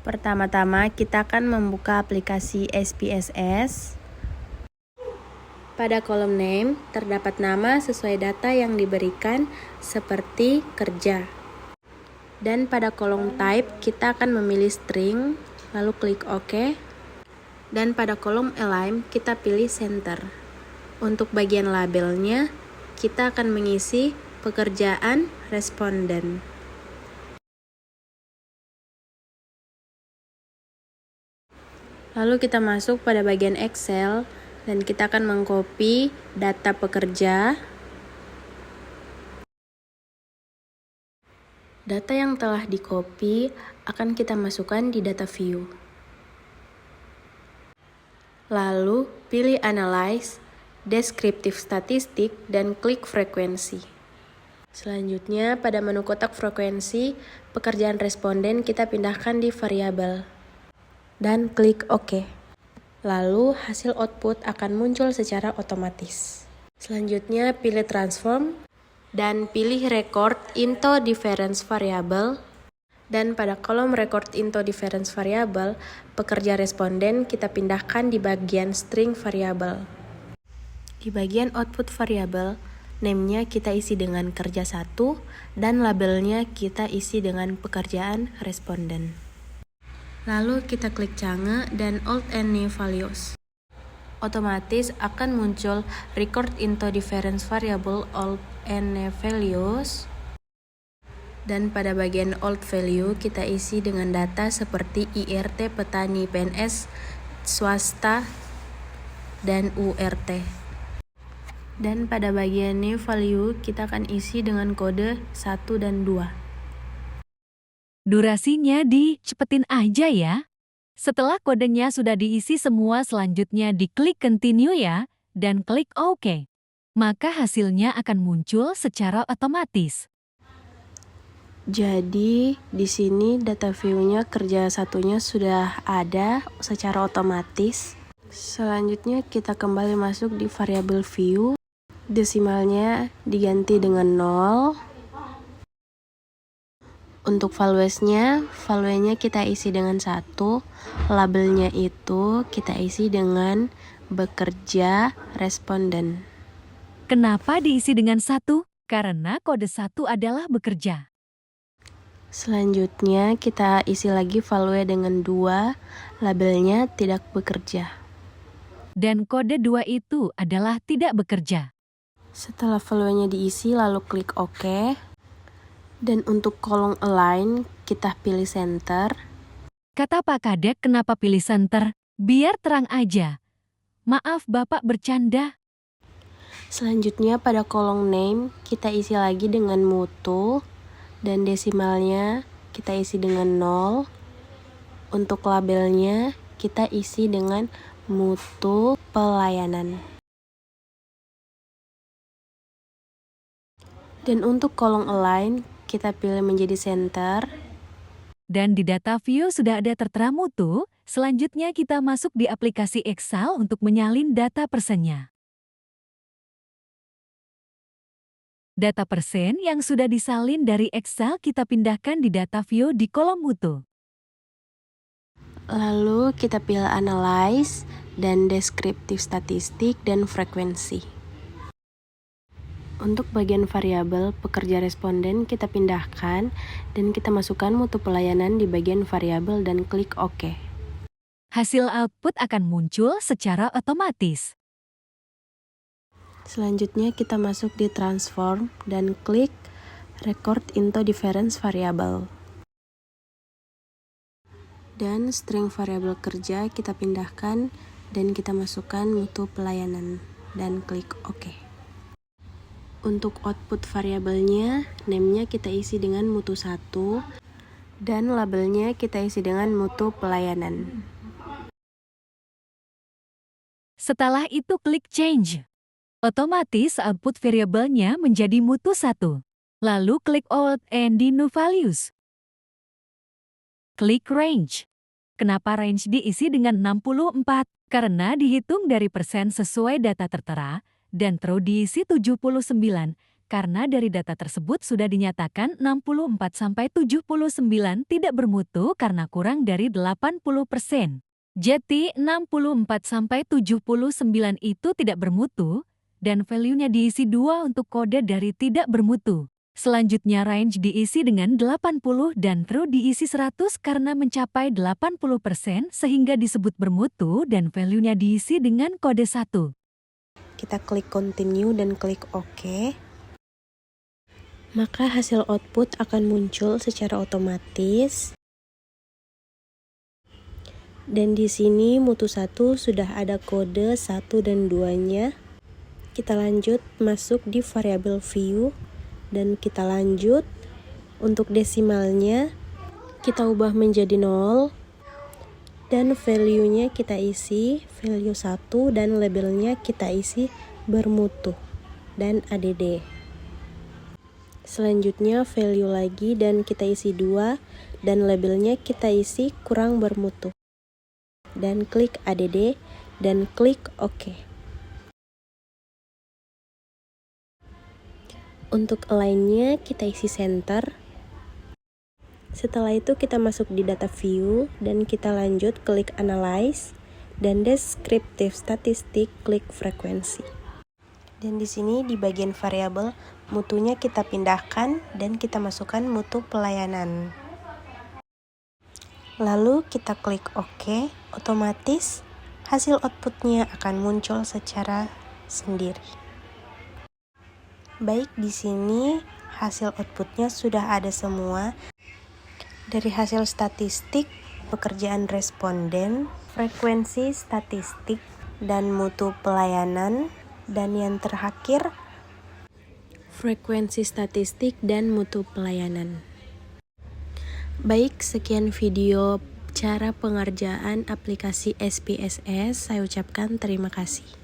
Pertama-tama kita akan membuka aplikasi SPSS. Pada kolom name terdapat nama sesuai data yang diberikan seperti kerja. Dan pada kolom type kita akan memilih string, lalu klik OK. Dan pada kolom align kita pilih center. Untuk bagian labelnya kita akan mengisi pekerjaan responden. Lalu kita masuk pada bagian Excel dan kita akan mengcopy data pekerja. Data yang telah di-copy akan kita masukkan di data view. Lalu pilih Analyze, Descriptive Statistik, dan klik Frekuensi. Selanjutnya pada menu kotak frekuensi, pekerjaan responden kita pindahkan di variabel. Dan klik OK. Lalu hasil output akan muncul secara otomatis. Selanjutnya pilih Transform dan pilih Record into Difference Variable. Dan pada kolom Record into Difference Variable, pekerja responden kita pindahkan di bagian String Variable. Di bagian Output Variable, name-nya kita isi dengan kerja 1 dan labelnya kita isi dengan pekerjaan responden. Lalu kita klik Change dan Alt and New Values. Otomatis akan muncul Record into Difference Variable Alt and New Values. Dan pada bagian Alt Value kita isi dengan data seperti IRT petani PNS swasta dan URT. Dan pada bagian New Value kita akan isi dengan kode 1 dan 2. Durasinya dicepetin aja ya. Setelah kodenya sudah diisi semua, selanjutnya diklik Continue ya, dan klik OK. Maka hasilnya akan muncul secara otomatis. Jadi di sini data view-nya kerja satunya sudah ada secara otomatis. Selanjutnya kita kembali masuk di variabel view. Desimalnya diganti dengan 0. Untuk valuesnya kita isi dengan 1, labelnya itu kita isi dengan bekerja responden. Kenapa diisi dengan 1? Karena kode 1 adalah bekerja. Selanjutnya kita isi lagi value dengan 2, labelnya tidak bekerja. Dan kode 2 itu adalah tidak bekerja. Setelah value-nya diisi lalu klik OK. Dan untuk kolom align, kita pilih center. Kata Pak Kadek, kenapa pilih center? Biar terang aja. Maaf Bapak bercanda. Selanjutnya pada kolom name, kita isi lagi dengan mutu. Dan desimalnya kita isi dengan 0. Untuk labelnya, kita isi dengan mutu pelayanan. Dan untuk kolom align, kita pilih menjadi center. Dan di data view sudah ada tertera mutu, selanjutnya kita masuk di aplikasi Excel untuk menyalin data persennya. Data persen yang sudah disalin dari Excel kita pindahkan di data view di kolom mutu. Lalu kita pilih Analyze dan Descriptive Statistik dan Frekuensi. Untuk bagian variabel pekerja responden kita pindahkan dan kita masukkan mutu pelayanan di bagian variabel dan klik OK. Hasil output akan muncul secara otomatis. Selanjutnya kita masuk di Transform dan klik Record into Difference Variable. Dan string variabel kerja kita pindahkan dan kita masukkan mutu pelayanan dan klik OK. Untuk output variabelnya, name-nya kita isi dengan mutu 1 dan labelnya kita isi dengan mutu pelayanan. Setelah itu klik Change. Otomatis output variabelnya menjadi mutu 1. Lalu klik Alt and New Values. Klik Range. Kenapa range diisi dengan 64? Karena dihitung dari persen sesuai data tertera, dan terus diisi 79 karena dari data tersebut sudah dinyatakan 64-79 tidak bermutu karena kurang dari 80%. Jadi 64-79 itu tidak bermutu dan value-nya diisi 2 untuk kode dari tidak bermutu. Selanjutnya range diisi dengan 80 dan true diisi 100 karena mencapai 80% sehingga disebut bermutu dan value-nya diisi dengan kode 1. Kita klik continue dan klik OK. Maka hasil output akan muncul secara otomatis. Dan di sini mutu 1 sudah ada kode 1 dan 2-nya. Kita lanjut masuk di variabel view dan kita lanjut untuk desimalnya kita ubah menjadi 0 dan value-nya kita isi value 1 dan labelnya kita isi bermutu dan ADD. Selanjutnya value lagi dan kita isi 2 dan labelnya kita isi kurang bermutu. Dan klik ADD dan klik OK. Untuk align-nya kita isi center. Setelah itu kita masuk di data view dan kita lanjut klik analyze dan descriptive statistik klik frekuensi. Dan di sini di bagian variabel mutunya kita pindahkan dan kita masukkan mutu pelayanan. Lalu kita klik OK, otomatis hasil outputnya akan muncul secara sendiri. Baik, di sini hasil outputnya sudah ada semua. Dari hasil statistik, pekerjaan responden, frekuensi statistik, dan mutu pelayanan, dan yang terakhir, frekuensi statistik dan mutu pelayanan. Baik, sekian video cara pengerjaan aplikasi SPSS. Saya ucapkan terima kasih.